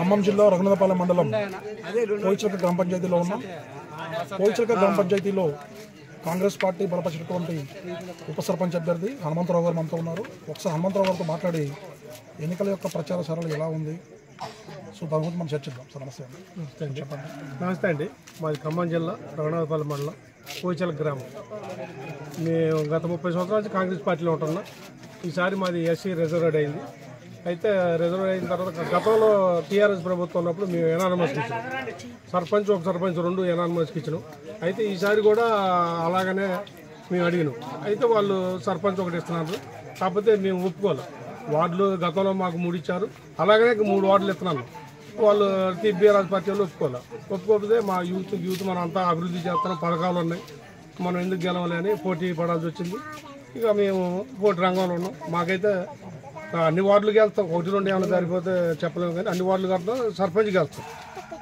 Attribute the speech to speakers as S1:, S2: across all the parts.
S1: ఖమ్మం జిల్లా రఘునాథపాలెం మండలం కోయిచిలక గ్రామ పంచాయతీలో ఉన్నాం. కోయిచిలక గ్రామ పంచాయతీలో కాంగ్రెస్ పార్టీ బలపరిచినటువంటి ఉప సర్పంచ్ అభ్యర్థి హనుమంతరావు గారు మనతో ఉన్నారు. ఒకసారి హనుమంతరావు గారితో మాట్లాడి ఎన్నికల యొక్క ప్రచార సరళి ఎలా ఉంది, సో దాని గురించి మనం చర్చిద్దాం. సార్ నమస్తే అండి.
S2: నమస్తే అండి. చెప్పండి. నమస్తే అండి. మాది ఖమ్మం జిల్లా రఘునాథపాలెం మండలం కోయిచిలక గ్రామం. మేము గత 30 సంవత్సరాల నుంచి కాంగ్రెస్ పార్టీలో ఉంటున్నాం. ఈసారి మాది ఎస్సీ రిజర్వ్డ్ అయింది. అయితే రిజర్వ్ అయిన తర్వాత గతంలో టీఆర్ఎస్ ప్రభుత్వం ఉన్నప్పుడు మేము ఎనానమస్కి ఇచ్చినాం. సర్పంచ్ ఒక సర్పంచ్ 2 ఎనానమస్కి ఇచ్చినాం. అయితే ఈసారి కూడా అలాగనే మేము అడిగినాం. అయితే వాళ్ళు సర్పంచ్ ఒకటి ఇస్తున్నారు, కాకపోతే మేము ఒప్పుకోవాలి. వార్డులు గతంలో మాకు 3 ఇచ్చారు, అలాగనే 3 వార్డులు ఇస్తున్నాను. వాళ్ళు బీఆర్ఎస్ పార్టీ వాళ్ళు ఒప్పుకోకపోతే మా యూత్ మనం అంతా అభివృద్ధి చేస్తున్నాం, పథకాలు ఉన్నాయి, మనం ఎందుకు గెలవాలి అని పోటీ పడాల్సి వచ్చింది. ఇక మేము పోటీ రంగంలో ఉన్నాం. మాకైతే అన్ని వార్డులు గెలుస్తాం, 1-2 ఏమైనా సరిపోతే చెప్పలేము, కానీ అన్ని వార్డులు గెలుస్తాం, సర్పంచ్ గెలుస్తాం.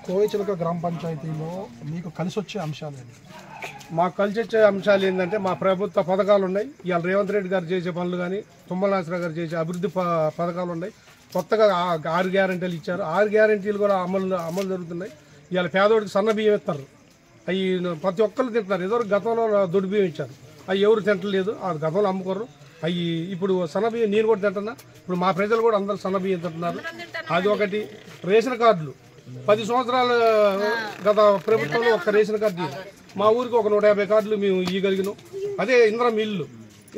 S1: కోయిచిలక గ్రామ పంచాయతీలో మీకు కలిసి వచ్చే అంశాలు ఏంటి?
S2: మాకు కలిసి వచ్చే అంశాలు ఏంటంటే మా ప్రభుత్వ పథకాలు ఉన్నాయి. ఇవాళ రేవంత్ రెడ్డి గారు చేసే పనులు కానీ, తుమ్మల నాగేశ్వరరావు గారు చేసే అభివృద్ధి పథకాలు ఉన్నాయి. కొత్తగా 6 గ్యారెంటీలు ఇచ్చారు. 6 గ్యారెంటీలు కూడా అమలు జరుగుతున్నాయి. ఇవాళ పేదోడికి సన్న బియ్యం ఇస్తారు, అవి ప్రతి ఒక్కరు తింటున్నారు. ఏదో గతంలో దొడ్డు బియ్యం ఇచ్చారు, అవి ఎవరు తింటలేదు, ఆ గతంలో అమ్ముకోరు. అవి ఇప్పుడు సన్న బియ్యం నేను కూడా తింటున్నా. ఇప్పుడు మా ప్రజలు కూడా అందరూ సన్న బియ్యం తింటున్నారు. అది ఒకటి. రేషన్ కార్డులు 10 సంవత్సరాలు గత ప్రభుత్వంలో ఒక రేషన్ కార్డు, మా ఊరికి ఒక 150 కార్డులు మేము ఇవ్వగలిగినాం. అదే ఇంద్రం ఇల్లు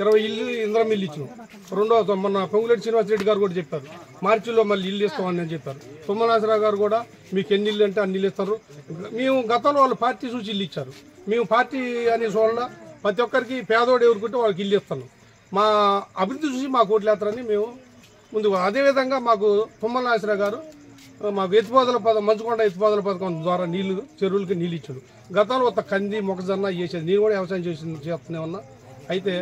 S2: 20 ఇల్లు ఇంద్రం ఇల్లు ఇచ్చినాం. రెండో మొన్న పొంగులేటి శ్రీనివాసరెడ్డి గారు కూడా చెప్పారు, మార్చిలో మళ్ళీ ఇల్లు ఇస్తామని అని చెప్పారు. తుమ్మనాగేశ్వరరావు గారు కూడా మీకు ఎన్ని ఇల్లు అంటే అన్ని ఇల్లు ఇస్తారు. మేము గతంలో వాళ్ళు పార్టీ చూసి ఇల్లు ఇచ్చారు, మేము పార్టీ అనే చూడాల ప్రతి ఒక్కరికి పేదోడు ఎవరుకుంటే వాళ్ళకి ఇల్లు ఇస్తాను. మా అభివృద్ధి చూసి మాకు ఓట్లు వేస్తారని మేము ముందుకు. అదేవిధంగా మాకు తుమ్మల నాగేశ్వరరావు గారు మాకు ఎత్తిపోతల మంచుకొండ ఎత్తిపోతల పథకం ద్వారా చెరువులకి నీళ్ళు ఇచ్చాడు. గతంలో ఒక కంది మొక్కజొన్న చేసేది, నేను కూడా వ్యవసాయం చేస్తూనే ఉన్నా. అయితే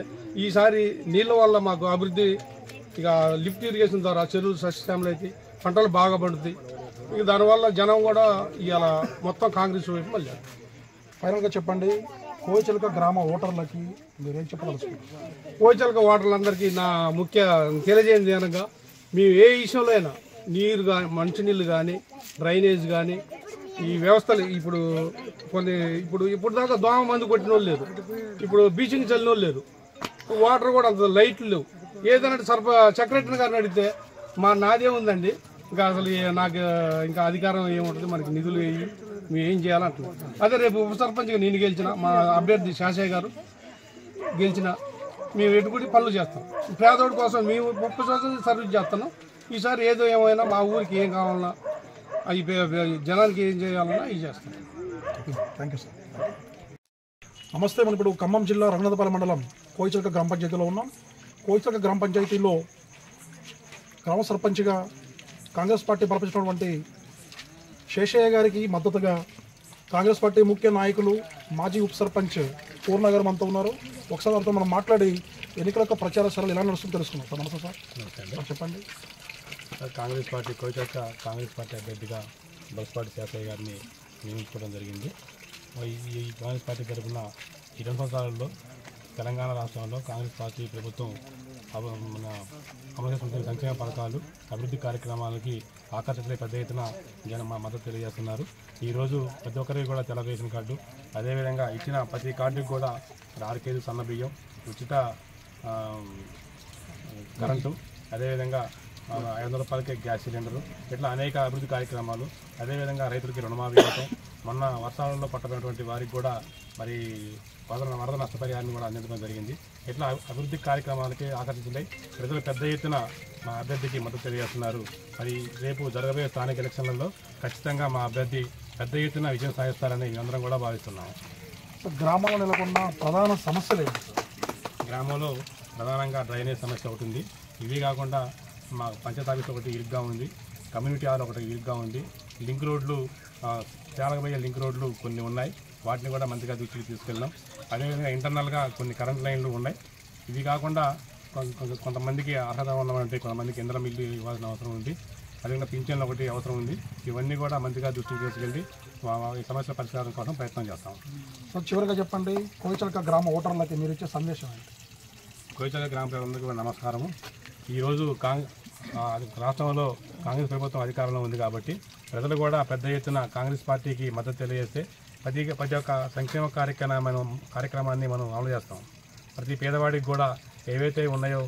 S2: ఈసారి నీళ్ళ వల్ల మాకు అభివృద్ధి, ఇక లిఫ్ట్ ఇరిగేషన్ ద్వారా చెరువులు సస్యశ్యామలు అయితే పంటలు బాగా పండుతాయి. ఇక దానివల్ల జనం కూడా ఇవాళ మొత్తం కాంగ్రెస్ వైపు మళ్ళీ.
S1: ఫైనల్గా చెప్పండి, కోయిచిలక గ్రామ ఓటర్లకి మీరేం చెప్పదలుచుకుంటారు?
S2: కోయిచిలక ఓటర్లందరికీ నా ముఖ్య తెలియజేయండి అనగా, మేము ఏ విషయంలో అయినా నీరు కానీ, మంచినీళ్ళు కానీ, డ్రైనేజ్ కానీ, ఈ వ్యవస్థలు ఇప్పుడు దాకా దోమ మందు కొట్టిన వాళ్ళు లేరు, ఇప్పుడు బీచింగ్ చల్లిన వాళ్ళు లేరు, వాటర్ కూడా అంత లైట్లు లేవు. ఏదైనా సెక్రటరీ గారిని అడిగితే నాదే ఉందండి, ఇంకా అసలు నాకు ఇంకా అధికారం ఏముంటుంది, మనకి నిధులు మేము ఏం చేయాలంటున్నాం. అదే రేపు ఉప సర్పంచ్గా నేను గెలిచిన, మా అభ్యర్థి శాసయ్య గారు గెలిచిన, మేము ఎటుకుడి పనులు చేస్తాం. పేదోడి కోసం మేము 30 సంవత్సరాలు సర్వీస్ చేస్తున్నాం. ఈసారి ఏదో ఏమైనా మా ఊరికి ఏం కావాలన్నా, అవి జనానికి ఏం చేయాలన్నా ఇవి చేస్తాం.
S1: Thank you sir. నమస్తే. మనం ఇప్పుడు ఖమ్మం జిల్లా రఘునాథపాలెం మండలం కోయిచిలక గ్రామ పంచాయతీలో ఉన్నాం. కోయిచిలక గ్రామ పంచాయతీలో గ్రామ సర్పంచ్గా కాంగ్రెస్ పార్టీ బలపరిచినటువంటి శేషయ్య గారికి మద్దతుగా కాంగ్రెస్ పార్టీ ముఖ్య నాయకులు మాజీ ఉప సర్పంచ్ పూర్ణ గారు మనతో ఉన్నారు. ఒకసారి వారితో మనం మాట్లాడి ఎన్నికల యొక్క ప్రచార సరళి ఎలా నడుస్తుందో తెలుసుకున్నాం. సార్ నమస్తే సార్. చెప్పండి.
S3: కాంగ్రెస్ పార్టీ కోయిచిలక కాంగ్రెస్ పార్టీ అభ్యర్థిగా బలపాటి శేషయ్య గారిని నియమించుకోవడం జరిగింది. ఈ కాంగ్రెస్ పార్టీ తరఫున ఈ 2 సంవత్సరాలలో తెలంగాణ రాష్ట్రంలో కాంగ్రెస్ పార్టీ ప్రభుత్వం మన అమలు చేస్తున్న సంక్షేమ పథకాలు, అభివృద్ధి కార్యక్రమాలకి ఆకర్షితులై పెద్ద ఎత్తున జనం మా మద్దతు తెలియజేస్తున్నారు. ఈరోజు ప్రతి ఒక్కరికి కూడా తెల్ల రేషన్ కార్డు, అదేవిధంగా ఇచ్చిన ప్రతి కార్డుకి కూడా 6 కేజీలు సన్న బియ్యం, ఉచిత కరెంటు, అదేవిధంగా 500 రూపాయలకే గ్యాస్ సిలిండరు, ఇట్లా అనేక అభివృద్ధి కార్యక్రమాలు, అదేవిధంగా రైతులకి రుణమాఫీ ఇవ్వటం, మొన్న వర్షాలలో పట్టబడినటువంటి వారికి కూడా మరి వరద నష్టపరిహారాన్ని కూడా అందించడం జరిగింది. ఇట్లా అభివృద్ధి కార్యక్రమాలకి ఆకర్షితులై ప్రజలు పెద్ద ఎత్తున మా అభ్యర్థికి మద్దతు తెలియజేస్తున్నారు. మరి రేపు జరగబోయే స్థానిక ఎలక్షన్లలో ఖచ్చితంగా మా అభ్యర్థి పెద్ద ఎత్తున విజయం సాధిస్తారని మేమందరం కూడా భావిస్తున్నాము.
S1: గ్రామంలో నెలకొన్న ప్రధాన సమస్యలు ఏంటి?
S3: గ్రామంలో ప్రధానంగా డ్రైనేజ్ సమస్య ఒకటి ఉంది. ఇవి కాకుండా మా పంచాయతీ ఆఫీస్ ఒకటి ఇరుగ్గా ఉంది, కమ్యూనిటీ హాల్ ఒకటి ఇరుగ్గా ఉంది, లింక్ రోడ్లు తేలగబోయే లింక్ రోడ్లు కొన్ని ఉన్నాయి, వాటిని కూడా మంచిగా దృష్టికి తీసుకెళ్ళాం. అదేవిధంగా ఇంటర్నల్గా కొన్ని కరెంట్ లైన్లు ఉన్నాయి. ఇవి కాకుండా కొంతమందికి అర్హత ఉన్నటువంటి కొంతమందికి ఇంద్రం ఇల్లు ఇవ్వాల్సిన అవసరం ఉంది, అదేవిధంగా పింఛన్లు ఒకటి అవసరం ఉంది. ఇవన్నీ కూడా మంచిగా దృష్టికి తీసుకెళ్ళి ఈ సమస్యల పరిష్కారం కోసం ప్రయత్నం చేస్తాం.
S1: సో చివరిగా చెప్పండి, కోయిచిలక గ్రామ ఓటర్లకి మీరు ఇచ్చే సందేశం ఏంటి?
S3: కోయిచిలక గ్రామ ప్రజలందరికీ నమస్కారము. ఈరోజు రాష్ట్రంలో కాంగ్రెస్ ప్రభుత్వం అధికారంలో ఉంది కాబట్టి ప్రజలు కూడా పెద్ద ఎత్తున కాంగ్రెస్ పార్టీకి మద్దతు తెలియజేస్తే ప్రతి ఒక్క సంక్షేమ కార్యక్రమాన్ని మనం అమలు చేస్తాం. ప్రతి పేదవాడికి కూడా ఏవైతే ఉన్నాయో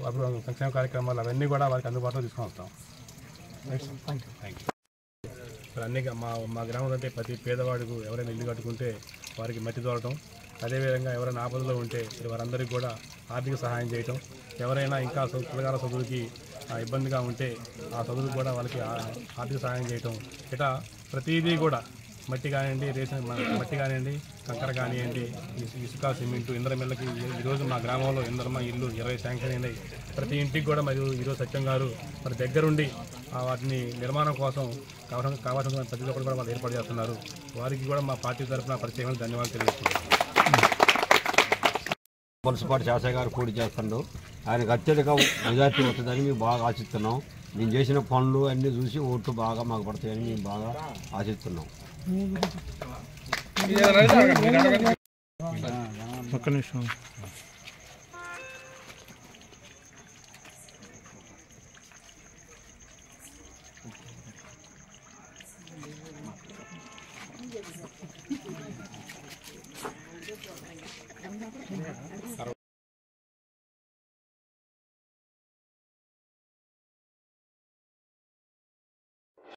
S3: సంక్షేమ కార్యక్రమాలు అవన్నీ కూడా వారికి అందుబాటులో తీసుకొని వస్తాం. Thank you. ఇప్పుడు అన్ని మా గ్రామంలో అంటే ప్రతి పేదవాడికి ఎవరైనా ఇల్లు కట్టుకుంటే వారికి మట్టి తోడటం, అదేవిధంగా ఎవరైనా ఆపదలో ఉంటే వారందరికీ కూడా ఆర్థిక సహాయం చేయటం, ఎవరైనా ఇంకా పిల్లగాల చదువుకి ఇబ్బందిగా ఉంటే ఆ చదువుకు కూడా వాళ్ళకి ఆర్థిక సహాయం చేయటం, ఇట్లా ప్రతిదీ కూడా మట్టి కానివ్వండి, మట్టి కానివ్వండి, కంకర కానివ్వండి, ఇసుక, సిమెంటు, ఇంద్రమిల్లకి ఈరోజు మా గ్రామంలో ఇంద్రమ్మ ఇల్లు 20 శాంక్షన్ అయినాయి. ప్రతి ఇంటికి కూడా మరియు ఈరోజు సత్యం గారు మరి దగ్గరుండి వాటిని నిర్మాణం కోసం కావాల్సిన ప్రతి ఒక్కరు కూడా వాళ్ళు ఏర్పాటు చేస్తున్నారు. వారికి కూడా మా పార్టీ తరఫున ప్రత్యేకమైన ధన్యవాదాలు తెలియజేస్తున్నారు.
S4: మున్సిపాలిటీ శాసన గారు పూర్తి చేస్తుండ్రు. ఆయనకు అత్యధిక మెజార్టీ వస్తుందని మేము బాగా ఆశిస్తున్నాం. నేను చేసిన పనులు అన్నీ చూసి ఓట్లు బాగా మాకు పడతాయని మేము బాగా ఆశిస్తున్నాం.
S2: ఒక్క నిమిషం.